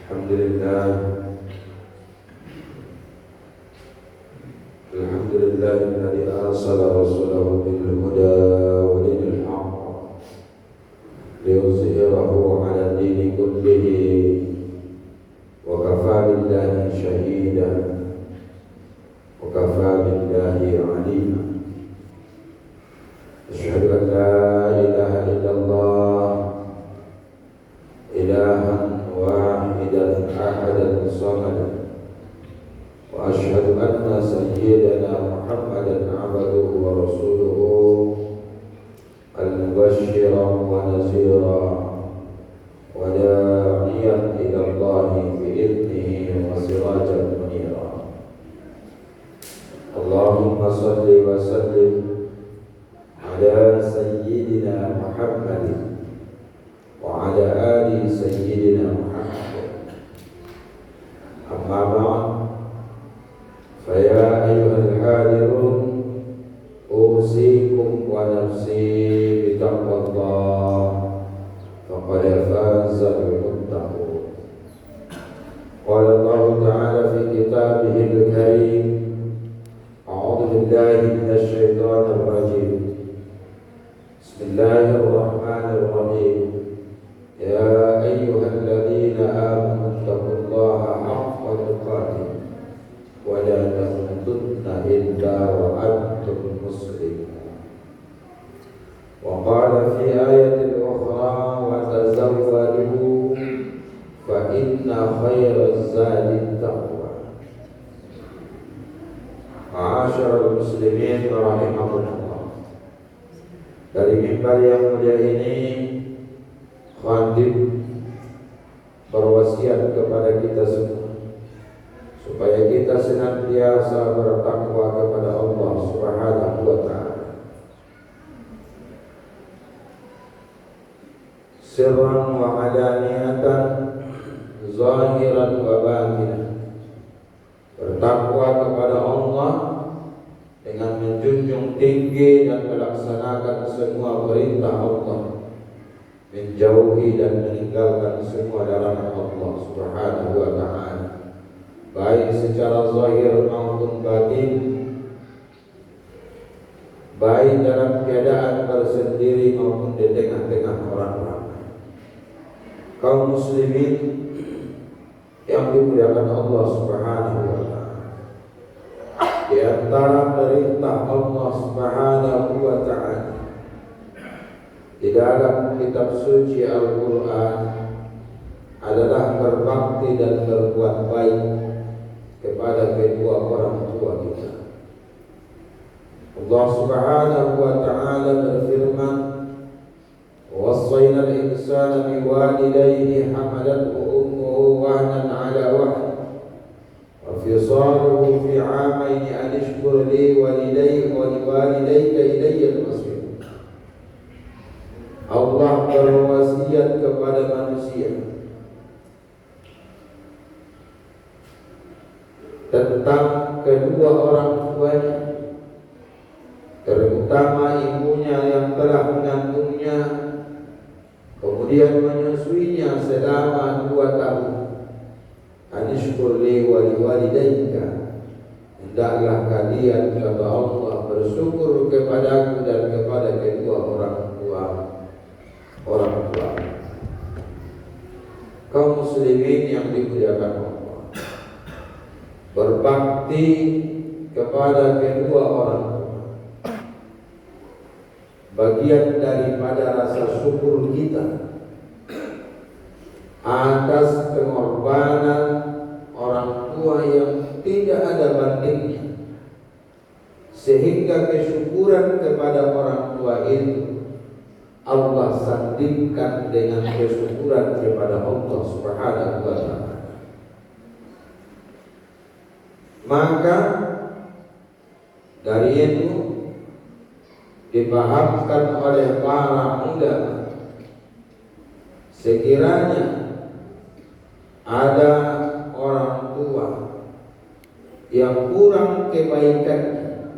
Alhamdulillah, alladzi arsala rasulahu bil huda wa dinil haqq liyuzhirahu 'ala dini kullihi wa kafaa billahi shahidan wa kafaa billahi 'alima. Asyhadu an la ilaha illallah ilahan wahidan ahadan samad wa asyhadu anna sayyidana Muhammadan abduhu wa rasuluhu al-mubasysyiran wa naziran wa da'iyan ila Allah bi'idnihi wa sirajan munira. Allahumma salli wa sallim ala sayyidina Muhammadin wa ala ali sayyidina Muhammad. Amma ba'd, faya ayyuhal hadirun, usikum wa nafsi bitaqwallah, faqad fazal muttaqun. Qala Allah Ta'ala fi kitabihil karim, a'udzu billahi minasy syaithanir rajim. Bismillahirrahmanirrahim. Ya ayyuhalladzina amanu taqullaha haqqa tuqatih wa la tamutunna illa wa antum muslimun. Wa qala fi ayatin ukhra wa tazawwadu fa inna khairaz zadi taqwa. Ma'asyiral muslimin rahimakumullah. Dari mimbar yang mulia ini, khatib berwasiat kepada kita semua supaya kita senantiasa bertakwa kepada Allah Subhanahu wa ta'ala, sirran wa alaniyatan, zahiran wa batinan. Bertakwa kepada Allah dengan menjunjung tinggi dan melaksanakan semua perintah Allah, menjauhi dan meninggalkan semua larangan Allah Subhanahu wa ta'ala, baik secara zahir maupun batin, baik dalam keadaan tersendiri maupun di tengah-tengah orang ramai. Kaum muslimin yang dimuliakan Allah Subhanahu wa ta'ala, di antara perintah Allah Subhanahu wa ta'ala di dalam kitab suci Al-Quran adalah berbakti dan berbuat baik kepada kedua orang tua kita. Allah Subhanahu wa ta'ala berfirman, وَوَصَّيْنَا الْإِنسَانَ بِوَالِدَيْهِ حَمَلَتْهُ أُمُّهُ وَهْنًا عَلَى وَهْنٍ وَفِصَالُهُ فِي عَامَيْنِ أَنِ اشْكُرْ لِي وَلِوَالِدَيْكَ إِلَيَّ الْمَصِيرُ. Allah berwasiat kepada manusia tentang kedua orang tuanya, terutama ibunya yang telah mengandungnya kemudian menyusuinya selama 2 tahun. Anishkur li wa liwalidayka, hendaklah kalian, kata Allah, bersyukur kepadaku dan kepada kedua orang tua. Kaum muslimin yang dimuliakan Allah, berbakti kepada kedua orang tua bagian daripada rasa syukur kita atas pengorbanan orang tua yang tidak ada bandingnya, sehingga kesyukuran kepada orang tua itu Allah sandingkan dengan kesyukuran kepada Allah Subhanahu wa ta'ala. Maka dari itu dipahamkan oleh para ulama, sekiranya ada orang tua yang kurang kebaikannya,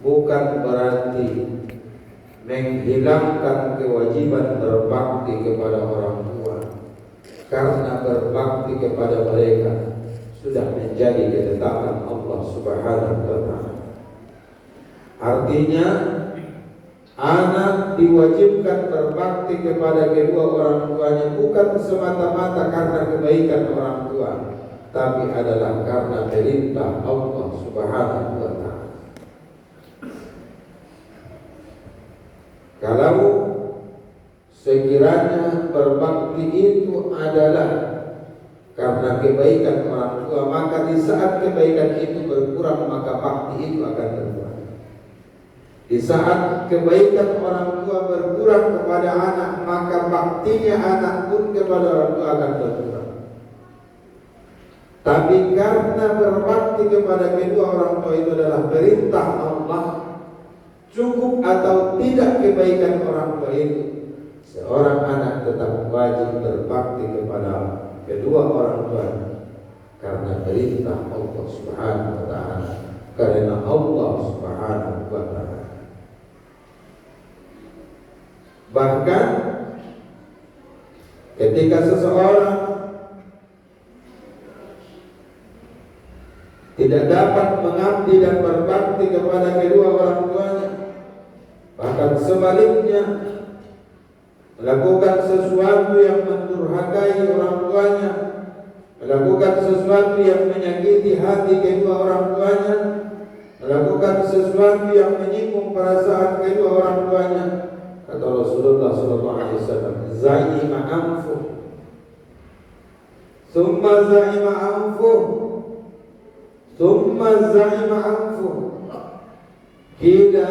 bukan berarti menghilangkan kewajiban berbakti kepada orang tua, karena berbakti kepada mereka sudah menjadi ketetapan Allah Subhanahu wa ta'ala. Artinya anak diwajibkan berbakti kepada kedua orang tuanya bukan semata-mata karena kebaikan orang tua, tapi adalah karena perintah Allah Subhanahu wa ta'ala. Kalau sekiranya berbakti itu adalah karena kebaikan orang tua, maka di saat kebaikan itu berkurang, maka bakti itu akan berkurang. Di saat kebaikan orang tua berkurang kepada anak, maka baktinya anak pun kepada orang tua akan berkurang. Tapi karena berbakti kepada kedua orang tua itu adalah perintah Allah, cukup atau tidak kebaikan orang tua itu, seorang anak tetap wajib berbakti kepada kedua orang tua karena perintah Allah Subhanahu wa ta'ala, karena Allah Subhanahu wa ta'ala. Bahkan ketika seseorang tidak dapat mengabdi dan berbakti kepada kedua orang tuanya, bahkan sebaliknya melakukan sesuatu yang mendurhakai orang tuanya, melakukan sesuatu yang menyakiti hati kedua orang tuanya, melakukan sesuatu yang menyinggung perasaan kedua orang tuanya, kata Rasulullah SAW, zaima anfuh, thumma zaima anfuh, thumma zaima anfuh. Qila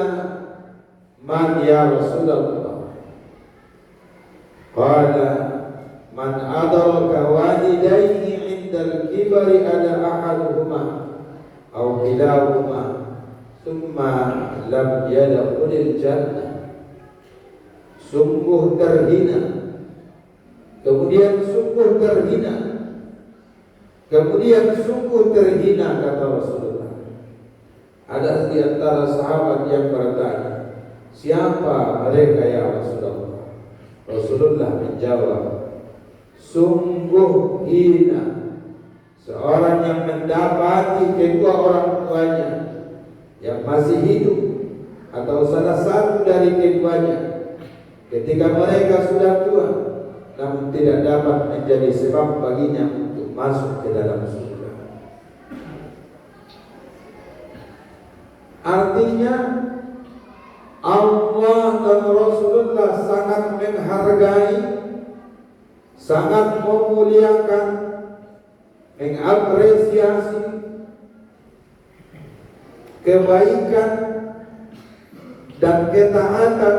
man ya Rasulullah? Qala man adraka walidayhi 'inda al-kibari ala ahaduhuma aw kilahuma thumma lam yadkhulil jannah. Sungguh terhina, kemudian sungguh terhina, kemudian sungguh terhina, kata Rasulullah. Ada di antara sahabat yang bertanya, siapa mereka ya Rasulullah? Rasulullah menjawab, sungguh hina seorang yang mendapati kedua orang tuanya yang masih hidup atau salah satu dari keduanya ketika mereka sudah tua, namun tidak dapat menjadi sebab baginya untuk masuk ke dalam surga. Artinya Allah dan Rasulullah sangat menghargai, sangat memuliakan, mengapresiasi kebaikan dan ketaatan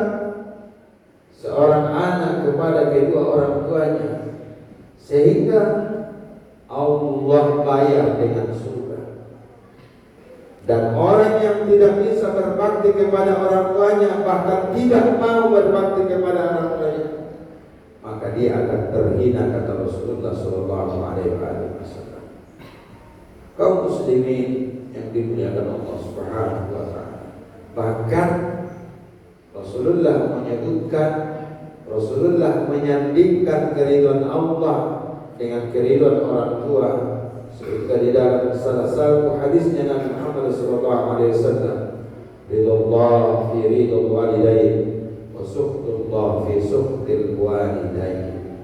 seorang anak kepada kedua orang tuanya, sehingga Allah bayar dengan surga. Dan orang yang tidak bisa berbakti kepada orang tuanya, bahkan tidak mau berbakti kepada orang tuanya, maka dia akan terhina, kata Rasulullah SAW. Kaum muslimin yang dimuliakan Allah Subhanahu wa ta'ala, bahkan Rasulullah menyebutkan, Rasulullah menyandingkan keridhaan Allah dengan keridhaan orang tua. Sebutkan di dalam salah satu hadisnya Nabi Muhammad SAW, ridullah fi ridul walidain wa sukhtullah fi sukhtil walidain.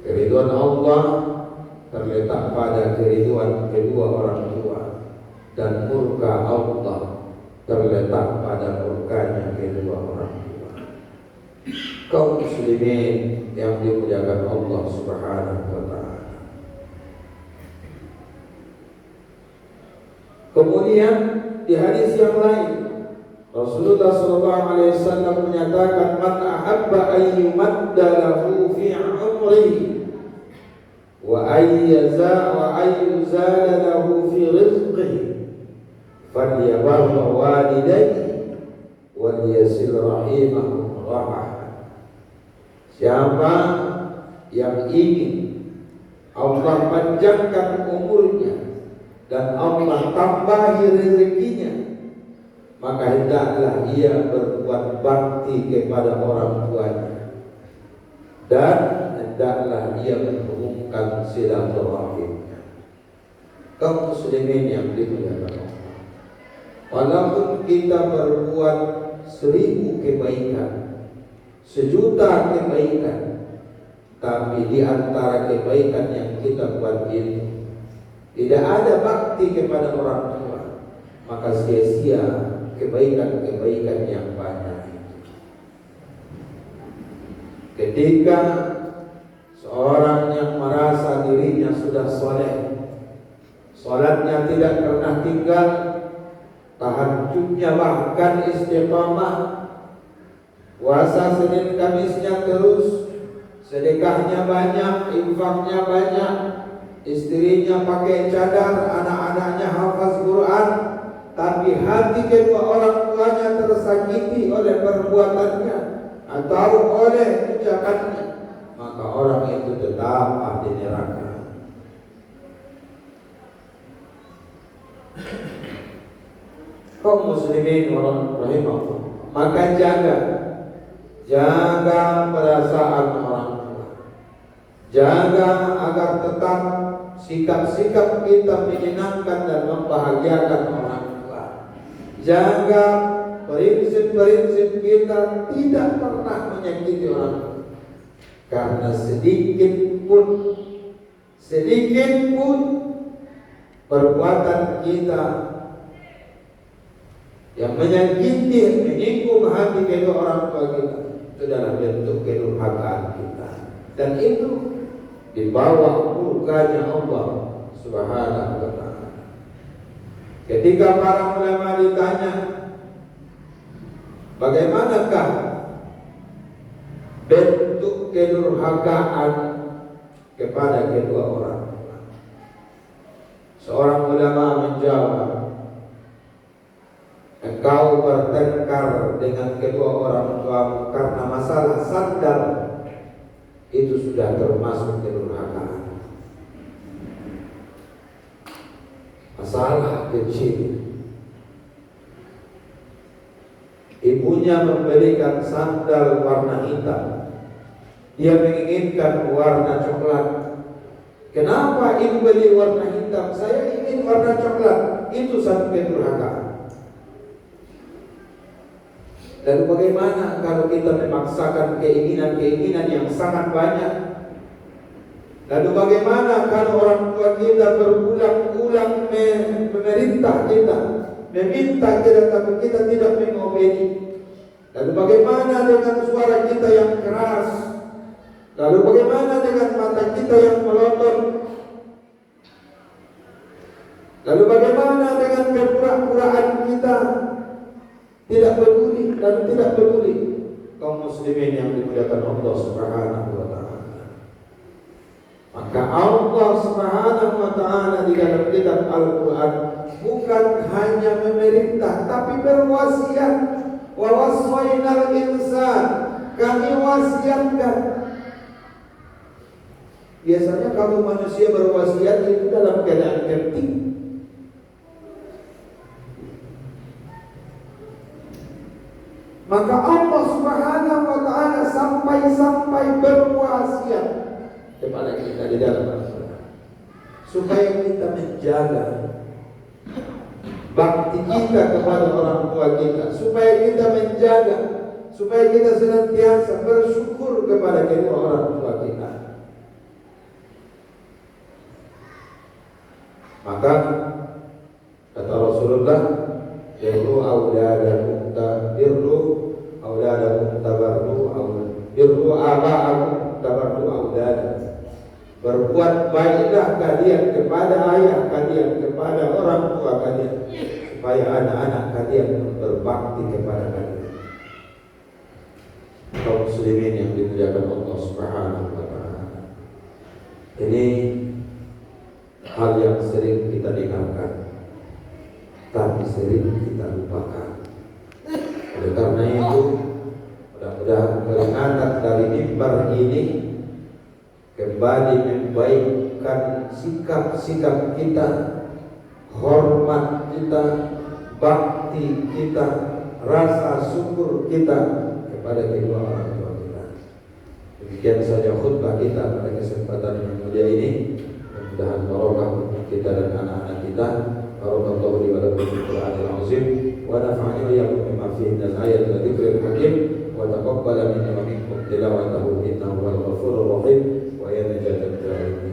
Keridhaan Allah terletak pada keridhaan kedua orang tua, dan murka Allah terletak pada murkanya kedua orang tua. Kaum muslimin yang dimuliakan Allah Subhanahu wa ta'ala, kemudian di hadis yang lain Rasulullah SAW menyatakan, man ahabba an yumadda lahu fi umrihi wa ayyuzala lahu fi rizqihi falyabarra walidayhi wal yasil rahimahu rahmah. Siapa yang ingin Allah panjangkan umurnya dan Allah tambahi rezekinya, maka hendaklah ia berbuat bakti kepada orang tuanya, dan hendaklah ia menghubungkan silaturahimnya. Kaum muslimin yang dimuliakan Allah, walaupun kita berbuat 1000 kebaikan, 1.000.000 kebaikan, tapi di antara kebaikan yang kita buat itu tidak ada bakti kepada orang tua, maka sia-sia kebaikan-kebaikan yang banyak itu. Ketika seorang yang merasa dirinya sudah soleh, salatnya tidak pernah tinggal, tahajudnya bahkan istiqamah, puasa Senin Kamisnya terus, sedekahnya banyak, infaknya banyak, istrinya pakai cadar, anak-anaknya hafaz Quran, tapi hati kedua orang tuanya tersakiti oleh perbuatannya atau oleh ucapannya, maka orang itu tetap di neraka. Kaum muslimin rahimahullah, maka jaga perasaan orang tua, jaga agar tetap sikap-sikap kita menyenangkan dan membahagiakan orang tua, jaga prinsip-prinsip kita tidak pernah menyakiti orang tua, karena sedikit pun perbuatan kita yang menyakiti, menyinggung hati kedua orang tua kita, itu adalah bentuk kedurhakaan kita, dan itu di bawah murkanya Allah Subhanahu wa ta'ala. Ketika para ulama ditanya, bagaimanakah bentuk kedurhakaan kepada kedua orang tua, seorang ulama menjawab, engkau bertengkar dengan kedua orang tuamu karena masalah sandal, itu sudah termasuk kedurhakaan. Masalah kecil, ibunya memberikan sandal warna hitam, dia menginginkan warna coklat. Kenapa ibu beli warna hitam? Saya ingin warna coklat. Itu satu kedurhakaan. Dan bagaimana kalau kita memaksakan keinginan-keinginan yang sangat banyak? Lalu bagaimana kalau orang tua kita berulang-ulang memerintah kita, meminta kita, tapi kita tidak mengobeni? Lalu bagaimana dengan suara kita yang keras? Lalu bagaimana dengan mata kita yang melotot? Lalu bagaimana dengan kepura-puraan kita? Tidak peduli dan tidak peduli. Kaum muslimin yang dimuliakan Allah Subhanahu wa ta'ala, maka Allah Subhanahu wa ta'ala di dalam kitab Al-Quran bukan hanya memerintah, tapi berwasiat. Wa waswainal insan, kami wasiatkan. Biasanya kalau manusia berwasiat itu dalam keadaan genting. Maka Allah Subhanahu wa ta'ala sampai berwasiat kepada kita di dalam Al-Quran, supaya kita menjaga bakti kita kepada orang tua kita, supaya kita menjaga, supaya kita senantiasa bersyukur kepada kedua orang tua kita. Maka kata Rasulullah, birru awladakum tabarru awladakum. Berbuat baiklah kalian kepada ayah kalian, kepada orang tua kalian, supaya anak-anak kalian berbakti kepada kalian. Kaum muslimin yang dimuliakan Allah Subhanahu wa ta'ala, ini hal yang sering kita dengarkan, tapi sering kita lupakan. Oleh karena itu, mudah-mudahan peringatan dari mimbar ini kembali membaikkan sikap-sikap kita, hormat kita, bakti kita, rasa syukur kita kepada kedua orang tua kita. Demikian saja khutbah kita فيه من الآية والذكر الحكيم وتقبل مني ومنكم تلاوته إنه هو الغفور الرحيم ويا نجاة الدارين.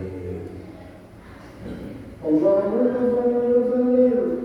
اللهم صل وسلم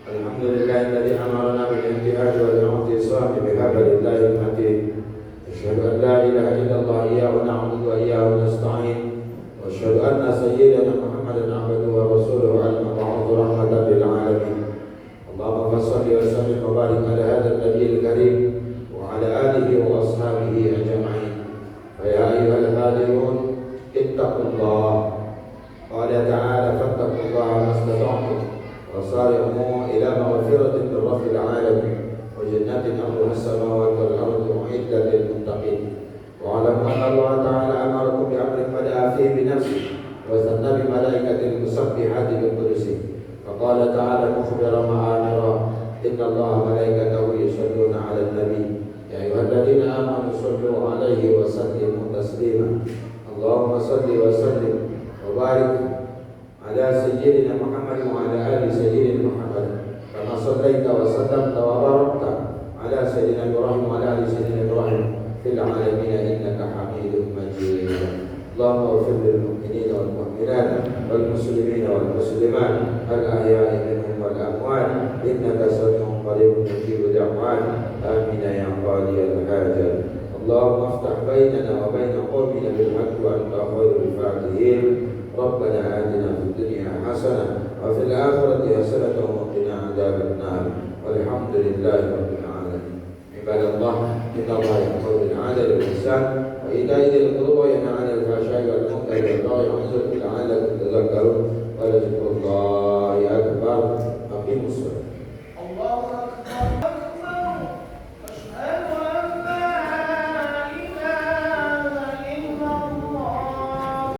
Alhamdulillah alladzi amarna bil intihaj wal i'tisam bihablillah al-matin. Asyhadu an la ilaha illallah iyyahu na'budu wa iyyahu nasta'in. Wa asyhadu anna sayyidana Muhammadan abduhu wa rasuluhu al-mab'uts rahmatan lil alamin. Allahumma shalli wa sallim wa barik ala hadzal nabiyil karim wa ala alihi wa ashabihi ajma'in. Fa ya ayyuhal hadirun ittaqullah. Qala ta'ala fattaqullaha mastata'tum. وصارعوا إلى مغفرة من رب العالمين وجنات أرضها السماوات والأرض أعدت للمتقين واعلموا أن الله تعالى أمركم بأمر بدأ فيه بنفسه وثنى بملائكة المسبحات بقدسه فقال تعالى مخبرا وآمرا إن الله ملائكته يصلون على النبي يا أيها الذين آمنوا صلوا عليه وسلموا تسليما اللهم صل وسلم وبارك على سيدنا محمد وعلى آل سيدنا محمد كما صليت وسلمت وباركت على سيدنا إبراهيم وعلى آل سيدنا إبراهيم في العالمين إنك حميد مجيد اللهم اغفر للمؤمنين والمؤمنات والمسلمين والمسلمات الأحياء منهم والأموات إنك سميع قريب مجيب دعوات آمين يا قاضي الحاجات اللهم افتح بيننا وبين قومنا بالحق وأنت خير الفاتحين ربنا آتنا في الدنيا حسنة وفي الآخرة حسنة وقنا عذاب النار والحمد لله رب العالمين. عباد الله إن الله يأمر بالعدل والإحسان وإيتاء ذي القربى وينهى عن الفحشاء والمنكر والبغي يعظكم لعلكم تذكرون